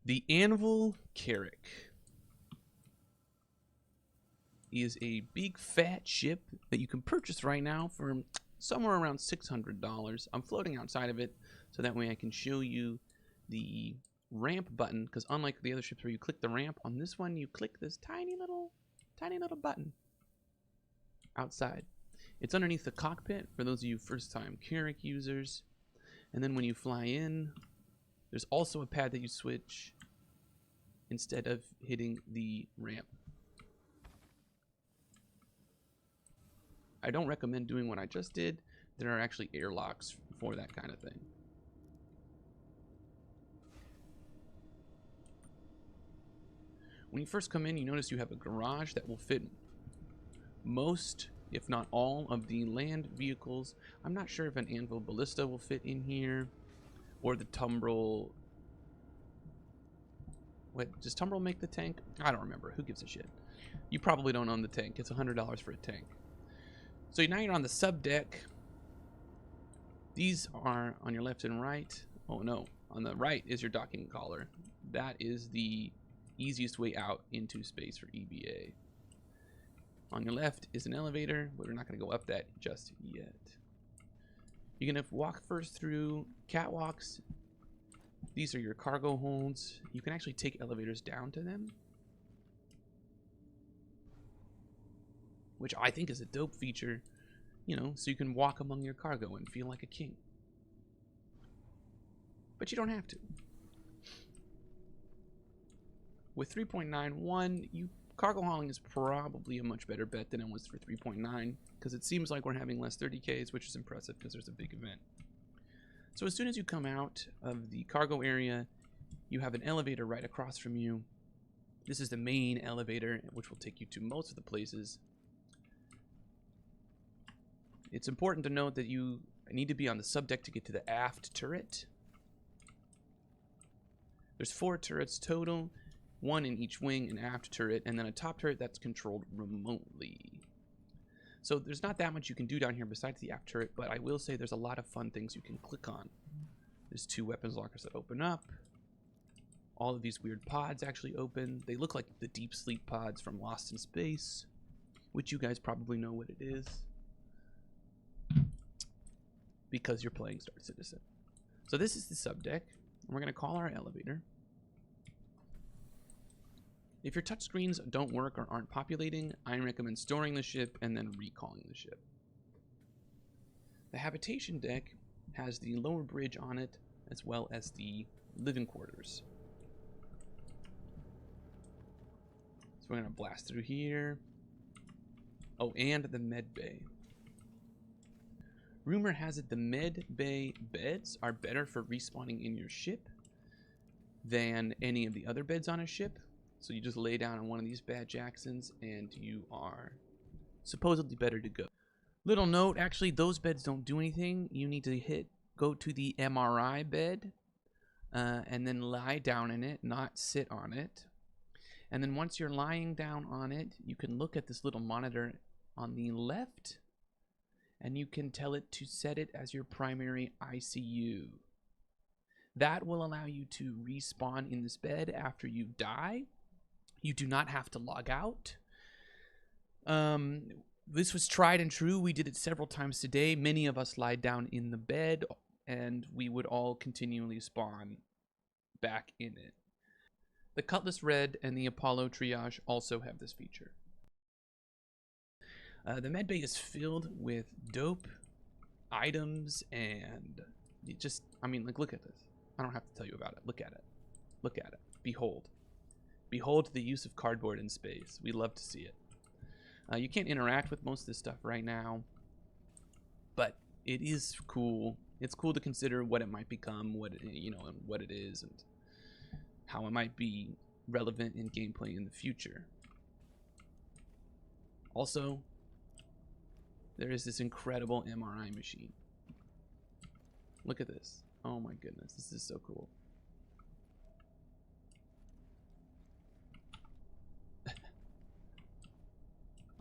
The Anvil Carrack is a big fat ship that you can purchase right now for somewhere around $600. I'm floating outside of it so that way I can show you the ramp button, because unlike the other ships where you click the ramp, on this one you click this tiny little button outside. It's underneath the cockpit for those of you first time Carrack users. And then when you fly in, there's also a pad that you switch instead of hitting the ramp. I don't recommend doing what I just did. There are actually airlocks for that kind of thing. When you first come in, you notice you have a garage that will fit most, if not all, of the land vehicles. I'm not sure if an Anvil Ballista will fit in here, or the Tumbrel. Wait, does Tumbrel make the tank? I don't remember. Who gives a shit? You probably don't own the tank. It's $100 for a tank. So now you're on the sub deck. These are on your left and right. Oh no, on the right is your docking collar. That is the easiest way out into space for EVA. On your left is an elevator, but we're not going to go up that just yet. You're going to walk first through catwalks. These are your cargo holds. You can actually take elevators down to them, which I think is a dope feature, you know, so you can walk among your cargo and feel like a king. But you don't have to. With 3.91, cargo hauling is probably a much better bet than it was for 3.9, because it seems like we're having less 30Ks, which is impressive because there's a big event. So as soon as you come out of the cargo area, you have an elevator right across from you. This is the main elevator, which will take you to most of the places. It's important to note that you need to be on the subdeck to get to the aft turret. There's 4 turrets total, 1 in each wing, an aft turret, and then a top turret that's controlled remotely. So there's not that much you can do down here besides the aft turret, but I will say there's a lot of fun things you can click on. There's 2 weapons lockers that open up. All of these weird pods actually open. They look like the deep sleep pods from Lost in Space, which you guys probably know what it is, because you're playing Star Citizen. So this is the subdeck. We're going to call our elevator. If your touchscreens don't work or aren't populating, I recommend storing the ship and then recalling the ship. The habitation deck has the lower bridge on it, as well as the living quarters. So we're going to blast through here. Oh, and the Medbay. Rumor has it the Medbay beds are better for respawning in your ship than any of the other beds on a ship. So you just lay down on one of these bad Jacksons and you are supposedly better to go. Little note, actually those beds don't do anything. You need to go to the MRI bed and then lie down in it, not sit on it. And then once you're lying down on it, you can look at this little monitor on the left and you can tell it to set it as your primary ICU. That will allow you to respawn in this bed after you die. You do not have to log out. This was tried and true. We did it several times today. Many of us lied down in the bed, and we would all continually spawn back in it. The Cutlass Red and the Apollo Triage also have this feature. The Medbay is filled with dope items, and just, I mean, like, look at this. I don't have to tell you about it. Look at it. Look at it. Behold. Behold the use of cardboard in space. We love to see it. You can't interact with most of this stuff right now, but it is cool. It's cool to consider what it might become, what it, you know, and what it is, and how it might be relevant in gameplay in the future. Also, there is this incredible MRI machine. Look at this. Oh my goodness, this is so cool.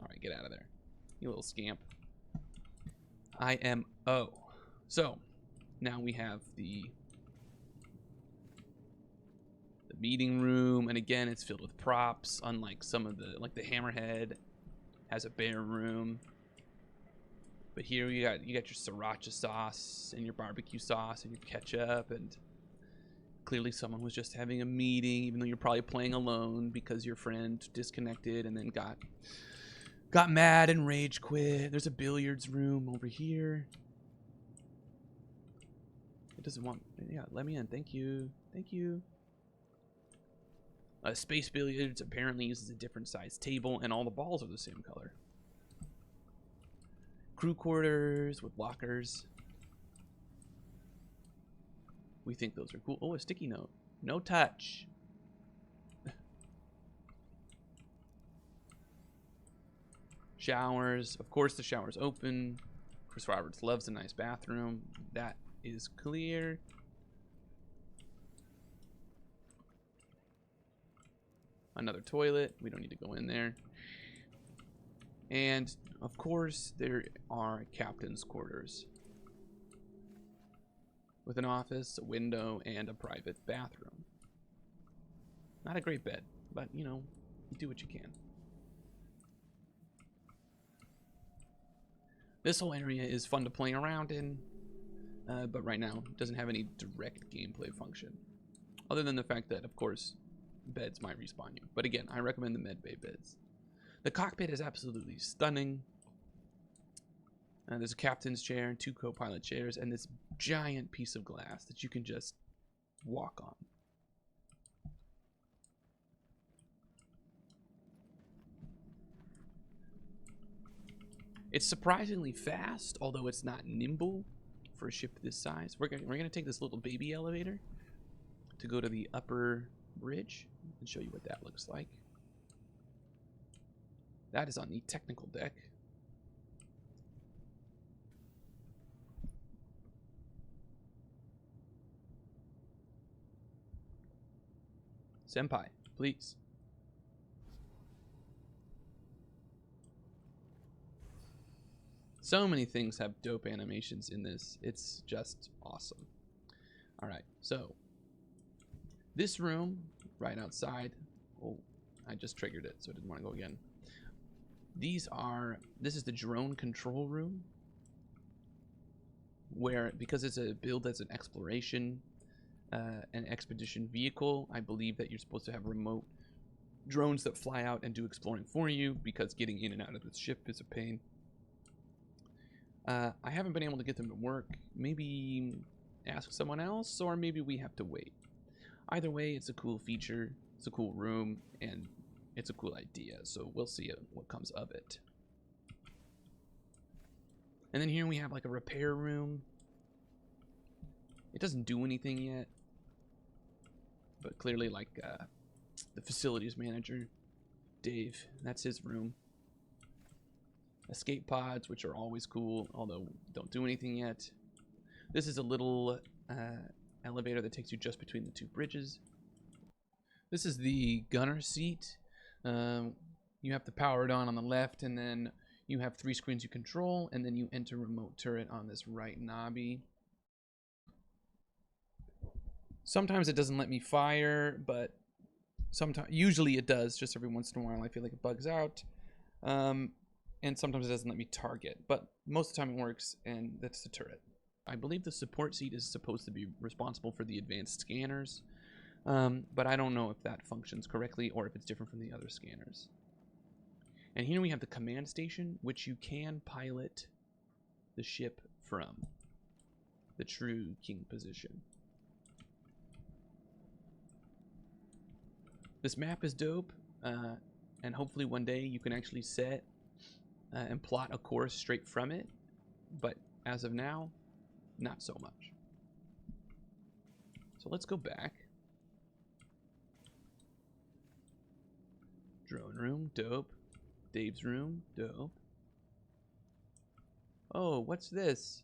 Alright, get out of there, you little scamp. IMO. So, now we have the meeting room, and again, it's filled with props. Unlike some of the, like the Hammerhead, has a bare room. But here you got your sriracha sauce and your barbecue sauce and your ketchup, and clearly someone was just having a meeting, even though you're probably playing alone because your friend disconnected and then got mad and rage quit. There's a billiards room over here. It doesn't want, yeah, let me in. Thank you. Thank you. Space billiards apparently uses a different size table, and all the balls are the same color. Crew quarters with lockers. We think those are cool. Oh, a sticky note. No touch. Showers. Of course, the shower's open. Chris Roberts loves a nice bathroom. That is clear. Another toilet. We don't need to go in there. And, of course, there are captain's quarters. With an office, a window, and a private bathroom. Not a great bed, but, you know, you do what you can. This whole area is fun to play around in, but right now it doesn't have any direct gameplay function. Other than the fact that, of course, beds might respawn you. But again, I recommend the Medbay beds. The cockpit is absolutely stunning. There's a captain's chair, 2 co-pilot chairs, and this giant piece of glass that you can just walk on. It's surprisingly fast, although it's not nimble for a ship this size. We're gonna take this little baby elevator to go to the upper bridge and show you what that looks like. That is on the technical deck. Senpai, please. So many things have dope animations in this. It's just awesome. All right, so this room right outside. Oh, I just triggered it, so I didn't want to go again. This is the drone control room, where, because it's a build that's an exploration, an expedition vehicle, I believe that you're supposed to have remote drones that fly out and do exploring for you, because getting in and out of the ship is a pain. I haven't been able to get them to work. Maybe ask someone else, or maybe we have to wait. Either way, it's a cool feature, it's a cool room, and it's a cool idea, so we'll see what comes of it. And then here we have like a repair room. It doesn't do anything yet, but clearly, like, the facilities manager, Dave, that's his room. Escape pods, which are always cool, although don't do anything yet. This is a little elevator that takes you just between the 2 bridges. This is the gunner seat. You have to power it on the left, and then you have 3 screens you control, and then you enter remote turret on this right knobby. Sometimes it doesn't let me fire, but usually it does. Just every once in a while I feel like it bugs out. And sometimes it doesn't let me target, but most of the time it works, and that's the turret. I believe the support seat is supposed to be responsible for the advanced scanners, but I don't know if that functions correctly or if it's different from the other scanners. And here we have the command station, which you can pilot the ship from the true king position. This map is dope, and hopefully one day you can actually set and plot a course straight from it, but as of now, not so much. So let's go back. Drone room, dope. Dave's room, dope. Oh, what's this?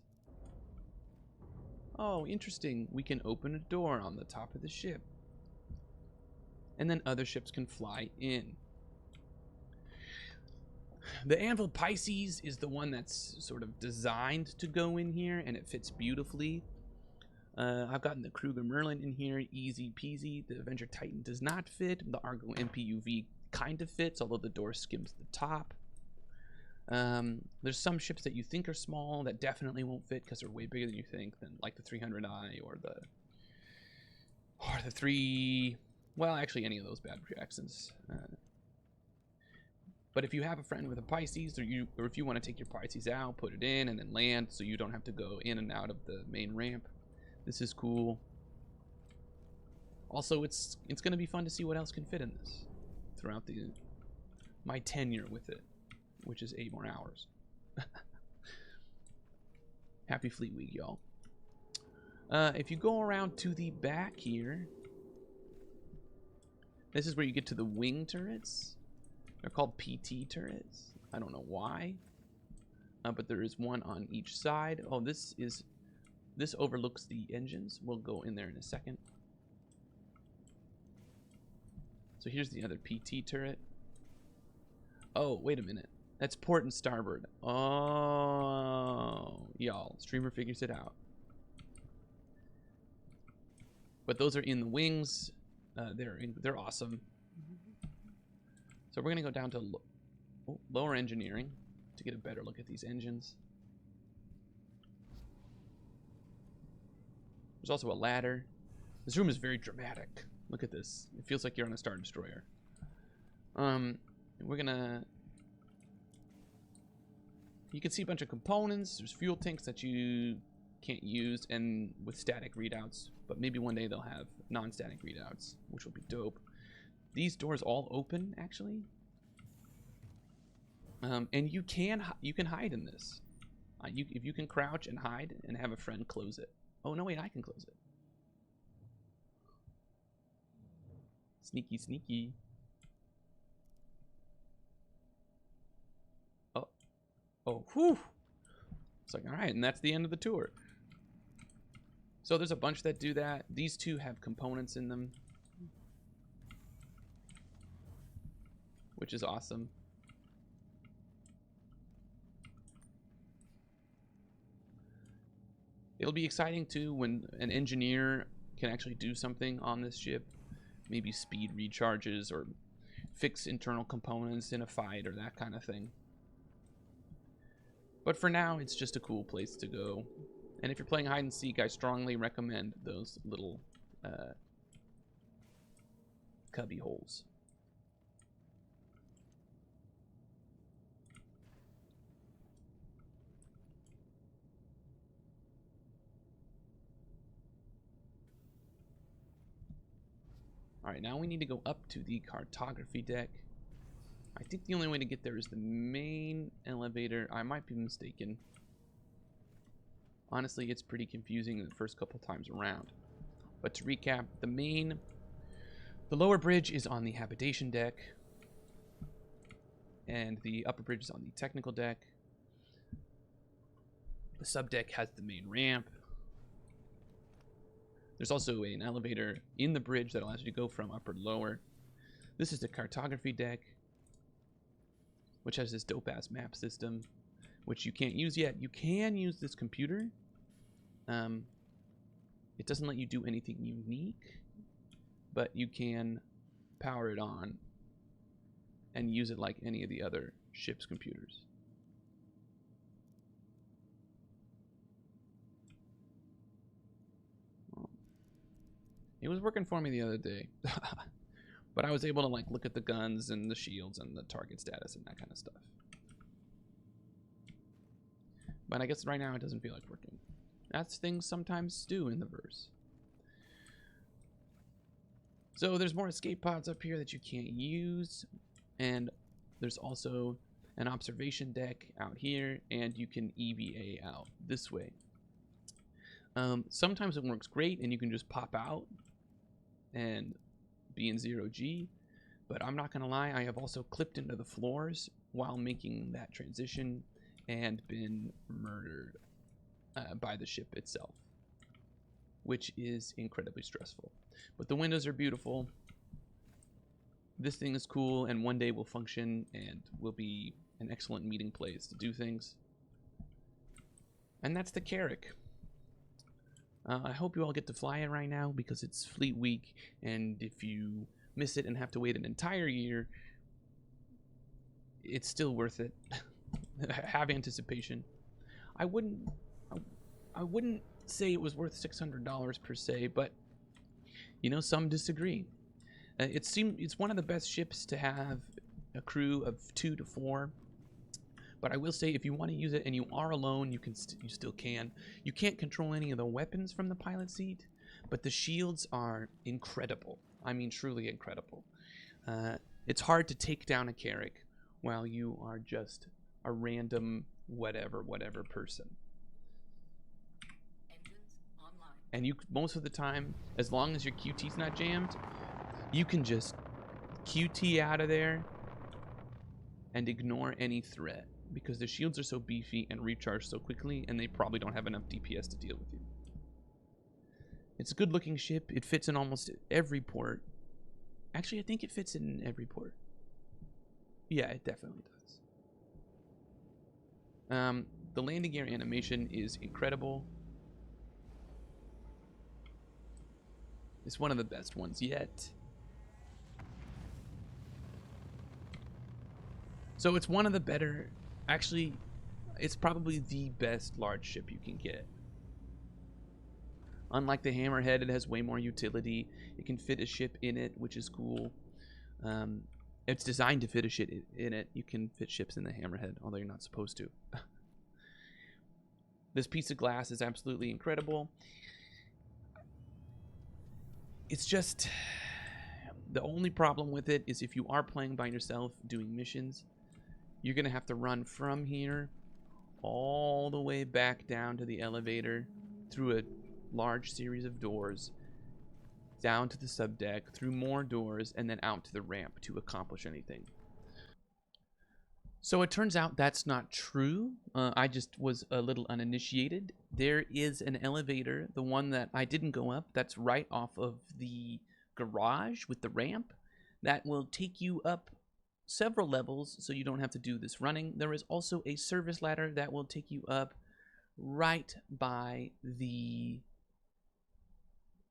Oh, interesting. We can open a door on the top of the ship, and then other ships can fly in. The Anvil Pisces is the one that's sort of designed to go in here, and it fits beautifully. I've gotten the Kruger Merlin in here, easy peasy. The Avenger Titan does not fit. The Argo MPUV kind of fits, although the door skims the top. There's some ships that you think are small that definitely won't fit because they're way bigger than you think, than like the 300i or the 3. Well, actually, any of those bad Jacksons. But if you have a friend with a Pisces, or if you want to take your Pisces out, put it in, and then land, so you don't have to go in and out of the main ramp, this is cool. Also, it's going to be fun to see what else can fit in this throughout my tenure with it, which is 8 more hours. Happy Fleet Week, y'all. If you go around to the back here, this is where you get to the wing turrets. They're called PT turrets. I don't know why, but there is one on each side. Oh, this overlooks the engines. We'll go in there in a second. So here's the other PT turret. Oh, wait a minute. That's port and starboard. Oh, y'all, streamer figures it out. But those are in the wings. They're awesome. So we're gonna go down to lower engineering to get a better look at these engines. There's also a ladder. This room is very dramatic. Look at this. It feels like you're on a Star Destroyer. We're gonna. You can see a bunch of components. There's fuel tanks that you can't use, and with static readouts. But maybe one day they'll have non-static readouts, which will be dope. These doors all open, actually. And you can hide in this. If you can crouch and hide and have a friend close it. Oh, no, wait, I can close it. Sneaky, sneaky. Oh. Oh, whew. It's like, all right, and that's the end of the tour. So there's a bunch that do that. These two have components in them, which is awesome. It'll be exciting too when an engineer can actually do something on this ship, maybe speed recharges or fix internal components in a fight or that kind of thing. But for now, it's just a cool place to go. And if you're playing hide and seek, I strongly recommend those little cubby holes. All right, now we need to go up to the cartography deck. I think the only way to get there is the main elevator. I might be mistaken. Honestly, it's pretty confusing the first couple times around. But to recap, the lower bridge is on the habitation deck, and the upper bridge is on the technical deck. The subdeck has the main ramp. There's also an elevator in the bridge that allows you to go from upper to lower. This is the cartography deck, which has this dope-ass map system, which you can't use yet. You can use this computer. It doesn't let you do anything unique, but you can power it on and use it like any of the other ship's computers. It was working for me the other day. But I was able to like look at the guns and the shields and the target status and that kind of stuff. But I guess right now it doesn't feel like working. That's things sometimes do in the verse. So there's more escape pods up here that you can't use. And there's also an observation deck out here. And you can EVA out this way. Sometimes it works great and you can just pop out and be in 0G, but I'm not gonna lie, I have also clipped into the floors while making that transition and been murdered by the ship itself, which is incredibly stressful. But the windows are beautiful. This thing is cool and one day will function and will be an excellent meeting place to do things. And that's the Carrack. I hope you all get to fly it right now because it's Fleet Week, and if you miss it and have to wait an entire year, it's still worth it. Have anticipation. I wouldn't say it was worth $600 per se, but you know, some disagree. It's one of the best ships to have a crew of 2 to 4. But I will say, if you want to use it and you are alone, you still can. You can't control any of the weapons from the pilot seat, but the shields are incredible. I mean, truly incredible. It's hard to take down a Carrack while you are just a random whatever person. And you, most of the time, as long as your QT's not jammed, you can just QT out of there and ignore any threat, because the shields are so beefy and recharge so quickly, and they probably don't have enough DPS to deal with you. It's a good looking ship. It fits in almost every port. Actually, I think it fits in every port. Yeah, it definitely does. The landing gear animation is incredible. It's one of the best ones yet. So it's one of the better, actually, it's probably the best large ship you can get. Unlike the Hammerhead, it has way more utility. It can fit a ship in it, which is cool. It's designed to fit a ship in it. You can fit ships in the Hammerhead, although you're not supposed to. This piece of glass is absolutely incredible. It's just, the only problem with it is if you are playing by yourself doing missions, you're going to have to run from here all the way back down to the elevator, through a large series of doors, down to the subdeck, through more doors, and then out to the ramp to accomplish anything. So it turns out that's not true. I just was a little uninitiated. There is an elevator, the one that I didn't go up, that's right off of the garage with the ramp, that will take you up several levels so you don't have to do this running. There is also a service ladder that will take you up right by the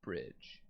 bridge.